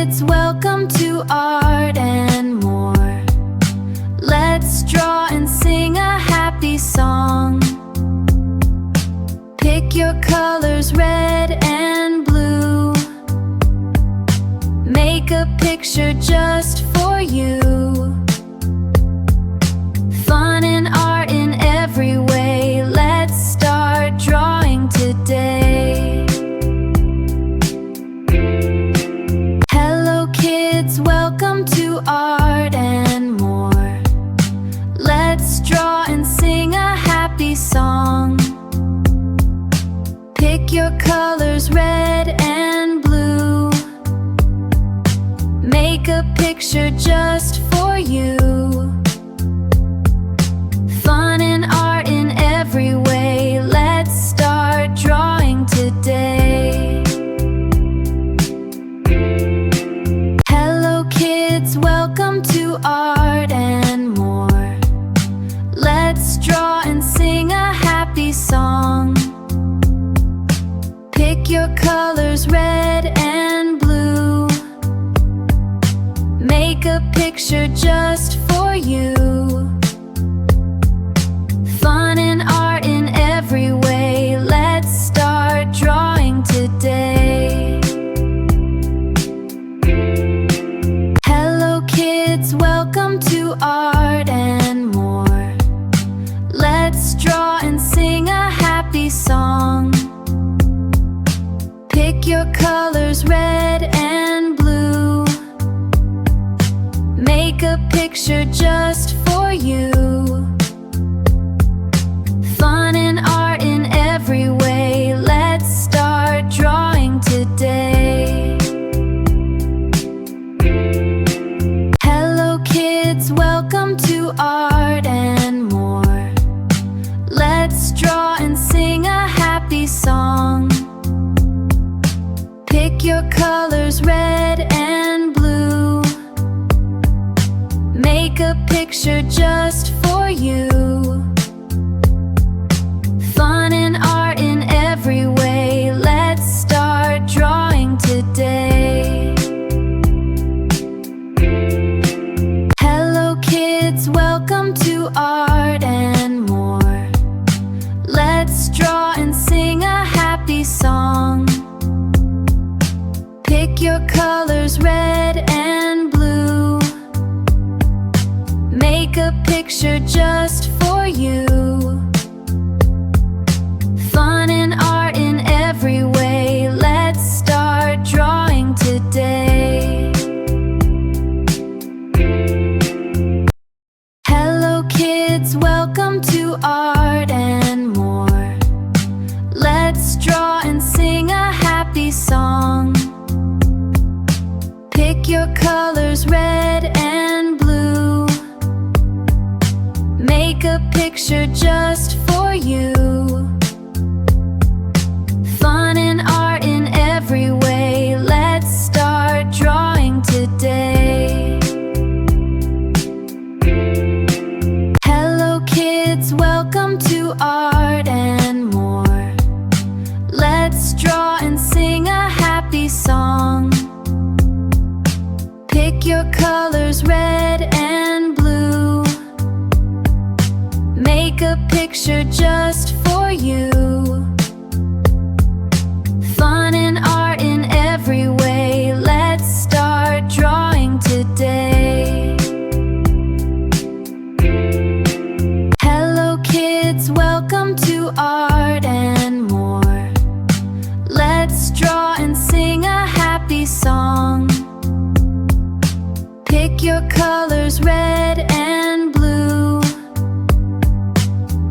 kids, welcome to Art and More. Let's draw and sing a happy song. Pick your colors, red and blue. Make a picture just for you. Fun and art in every way. Let's start drawing today. Hello kids, welcome to Art and More. Let's draw and sing a happy song. Pick your colors, red and blue. Make a picture just for you. Fun and art in every way. Let's start drawing today. Hello kids, welcome to Art and More. Let's draw and sing a happy song. Pick your colors, red and blue. Make a picture just for you. Fun and art in every way. Let's start drawing today. Hello kids, welcome to Art and More. Let's draw and sing a happy song. Pick your colors, red and blue. Make a picture just for you. Fun and art in every way. Let's start drawing today. Hello kids, welcome to Art and More. Let's draw and sing a happy song. Pick your colors, red and blue. Make a picture just for you. Fun and art in every way. Let's start drawing today. Hello kids, welcome to Art and More. Let's draw and sing a happy song. Pick your colors, red and blue. Make a picture just for you. Fun and art in every way. Let's start drawing today. Hello kids, welcome to Art and More. Let's draw and sing a happy song. Pick your colors, red and blue. Make a picture just for you. Fun and art in every way. Let's start drawing today. Hello kids, welcome to Art and More. Let's draw and sing a happy song. Pick your colors, red and blue. Make a picture just for you. Fun and art in every way. Let's start drawing today. Hello kids, welcome to Art and More. Let's draw and sing a happy song. Pick your colors, red and blue.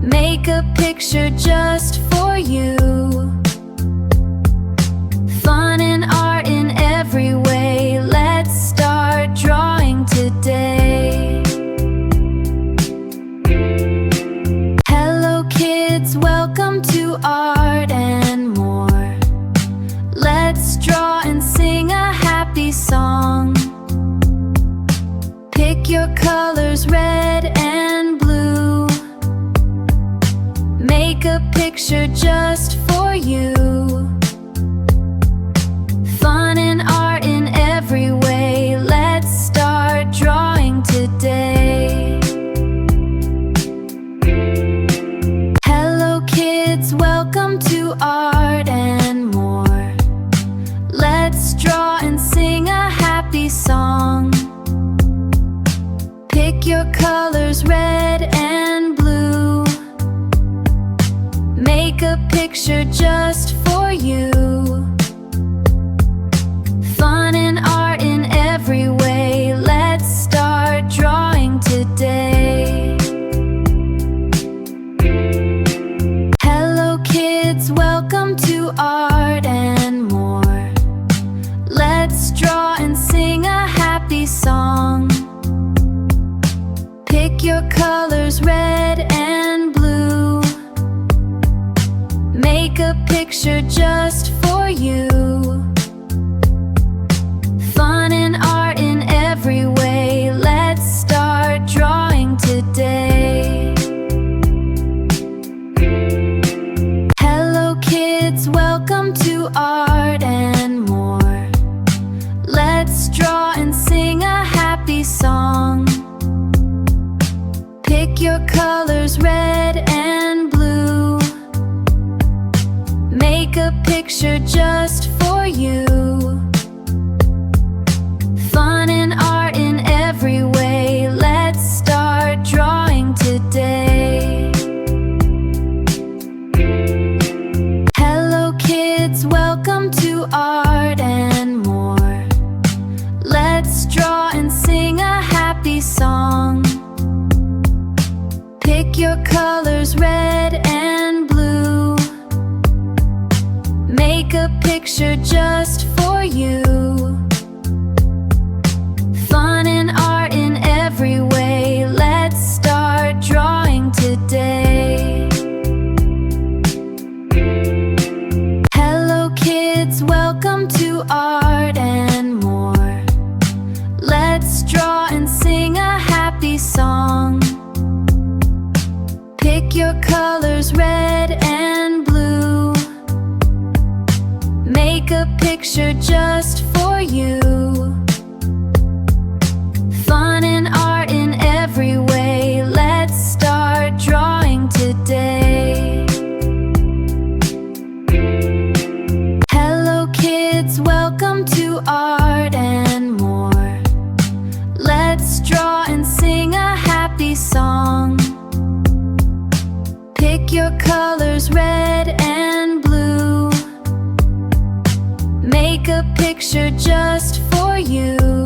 Make a picture just for you. Fun and art in every way. Let's start drawing today. Hello kids, welcome to Art and More. Let's draw and sing a happy song. Pick your colors, red and blue. Make a picture just for you. Fun and art in every way. draw and sing a happy song. Pick your colors, red and blue. Make a picture just for you. Fun and art in every way. Let's start drawing today. Hello kids, welcome to Art and More. Let's draw and sing a happy song. Pick your colors, red and blue. Make a picture just for you. Fun and art in every way. Let's start drawing today. Hello kids, welcome to Art and More. Let's draw and sing a happy song. Pick your colors, red and blue. Make a picture just for you. Fun and art in every way. Let's start drawing today. Hello kids, welcome to Art and More. Let's draw and sing a happy song. Pick your colors, red and blue. Make a picture just for you. Fun and art in every way. Let's start drawing today. Hello kids, welcome to Art and More. Let's draw and sing a happy song. Pick your colors, red and blue. Make a picture just for you. Fun and art in every way. Let's start drawing today. Hello kids, welcome to Art and More. Let's draw and sing a happy song. Pick your colors, red and blue. Make a picture just for you.